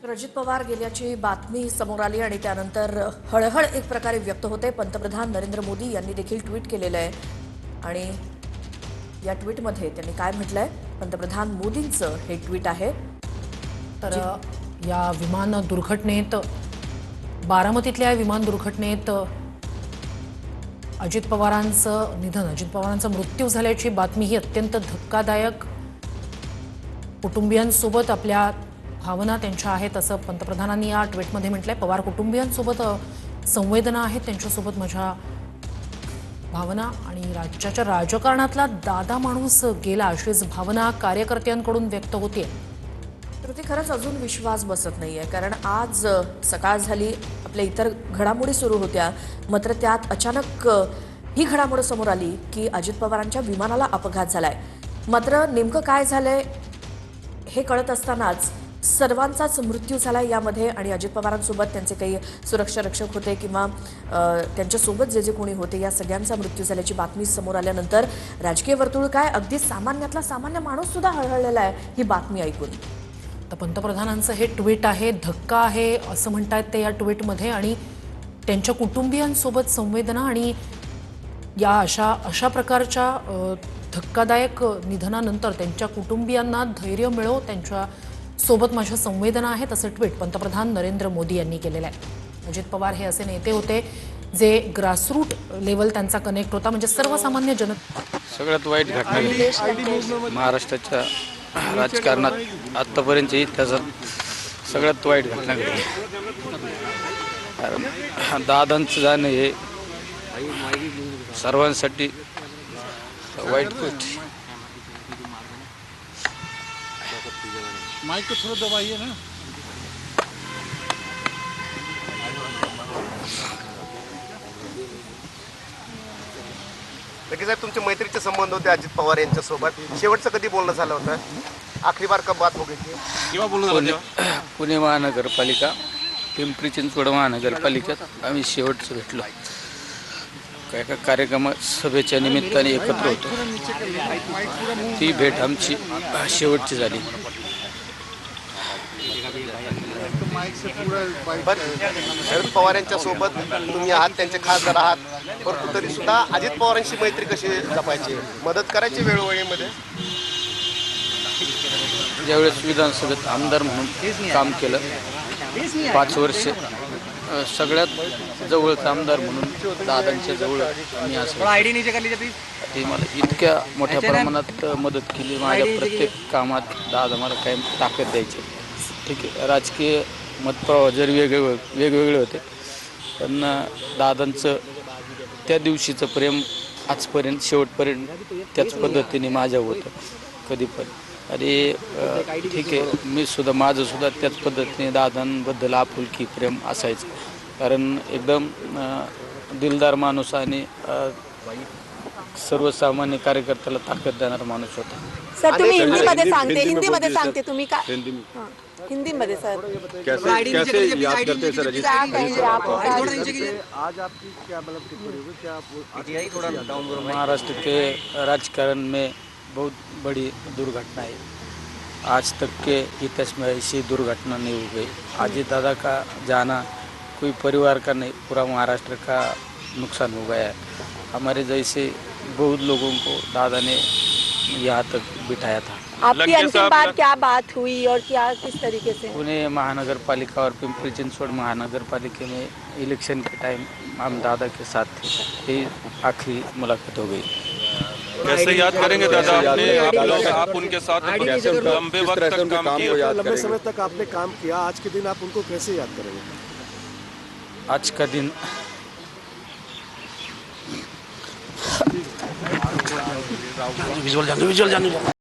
अजित पवार गेल्याची बातमी समोर आली आणि त्यानंतर हळहळ एक प्रकारे व्यक्त होते। पंतप्रधान नरेंद्र मोदी यांनी देखील ट्विट केलेलं आहे आणि या ट्विटमध्ये त्यांनी काय म्हटलंय, पंतप्रधान मोदींचं हे ट्विट आहे। तर या विमान दुर्घटनेत, बारामतीतल्या विमान दुर्घटनेत अजित पवारांचं निधन, अजित पवारांचा मृत्यू झाल्याची बातमी ही अत्यंत धक्कादायक, कुटुंबियांसोबत आपल्या भावना त्यांच्या आहेत असं पंतप्रधानांनी या ट्विटमध्ये म्हटलंय। पवार कुटुंबियांसोबत संवेदना आहेत, त्यांच्यासोबत माझ्या भावना आणि राज्याच्या राजकारणातला दादा माणूस गेला अशीच भावना कार्यकर्त्यांकडून व्यक्त होते। तर ते खरंच अजून विश्वास बसत नाहीये, कारण आज सकाळ झाली, आपल्या इतर घडामोडी सुरू होत्या, मात्र त्यात अचानक ही घडामोड समोर आली की अजित पवारांच्या विमानाला अपघात झालाय। मात्र नेमकं काय झालंय हे कळत असतानाच सर्वांचाच मृत्यू झाला यामध्ये आणि अजित पवारांसोबत त्यांचे काही सुरक्षा रक्षक होते किंवा त्यांच्यासोबत जे कोणी होते या सगळ्यांचा मृत्यू झाल्याची बातमी समोर आल्यानंतर राजकीय वर्तुळ काय, अगदी सामान्यातला सामान्य माणूस सुद्धा हळहळलेला आहे ही बातमी ऐकून। तर पंतप्रधानांचं हे ट्विट आहे, धक्का आहे असं म्हणतात ते या ट्विटमध्ये, आणि त्यांच्या कुटुंबियांसोबत संवेदना आणि या अशा प्रकारच्या धक्कादायक निधनानंतर त्यांच्या कुटुंबियांना धैर्य मिळो, त्यांच्या सोबत माझ्या संवेदना आहेत असं ट्विट पंतप्रधान नरेंद्र मोदी यांनी केलेलं आहे। अजित पवार हे असे नेते होते जे ग्रासरूट लेवल त्यांचा कनेक्ट होता, म्हणजे सर्वसामान्य सगळ्यात वाईट घटना महाराष्ट्राच्या राजकारणात आतापर्यंतच्या इतिहासात सगळ्यात वाईट घटना घडली। कारण दादांचं जाणं हे सर्वांसाठी वाईट गोष्ट। माइक को थोड़ा दबाइए ना। नक्की साहेब, तुमचे मैत्रीचे संबंध होते अजित पवार यांच्यासोबत, शेवटचं कधी बोलणं झालं होतं? आखरी बार कब बात हो गई थी? केव्हा बोलणं झालं? पुणे महानगरपालिका, पिंपरी चिंचवड महानगरपालिकेत आम्ही शेवटचं भेटलो। एका कार्यक्रमात सभेच्या निमित्ताने एकत्र होतो। ती भेट आमची शेवटची झाली। शरद पवार यांच्या सोबत तुम्ही आहात, त्यांचे खासदार आहात, परंतु तरी सुद्धा अजित पवारांशी मैत्री कशी जपायची, मदत करायची वेळोवेळीमध्ये? ज्यावेळेस विधानसभेत आमदार म्हणून काम केलं 5 वर्ष, सगळ्यात जवळचा आमदार म्हणून दादांच्या जवळ मी असं ते मला इतक्या मोठ्या प्रमाणात मदत केली। माझ्या प्रत्येक कामात दादा मला कायम ताकद द्यायची। ठीक आहे, राजकीय मतप्रवाह जर वेगवेगळे होते, पण दादांचं त्या दिवशीचं प्रेम आजपर्यंत शेवटपर्यंत त्याच पद्धतीने माझ्यावर होतं कधी पण। आणि ठीक आहे, मी सुद्धा माझंसुद्धा त्याच पद्धतीने दादांबद्दल आपुलकी प्रेम असायचं, कारण एकदम दिलदार माणूस आणि सर्वसामान्य कार्यकर्त्याला ताकद देणारा माणूस होता। सर, तुम्ही हिंदीमध्ये सांगते तुम्ही का? हिंदीमध्ये सर कैसे याद करते हैं सर अजित? आज आपकी क्या मतलब टिप्पणी होगी, क्या महाराष्ट्र के राजकारण में बहुत बड़ी दुर्घटना है। आज तक के इतिहास में ऐसी दुर्घटना नहीं हो गई। अजित दादा का जाना कोई परिवार का नहीं, पूरा महाराष्ट्र का नुकसान हो गया है। हमारे जैसे बहुत लोगों को दादा ने यहाँ तक बिठाया था। आपकी अंतिम बार क्या बात हुई और क्या किस तरीके से? पुणे महानगर पालिका और पिंपरी चिंचवड महानगर पालिका में इलेक्शन के टाइम हम दादा के साथ थे, ये आखिरी मुलाकात हो गई। कैसे याद करेंगे दादा? आप उनके साथ लंबे वक्त तक काम किया, लंबे समय तक आपने काम किया, आज के दिन आप उनको कैसे याद करेंगे? आज का दिन विजुअल जाने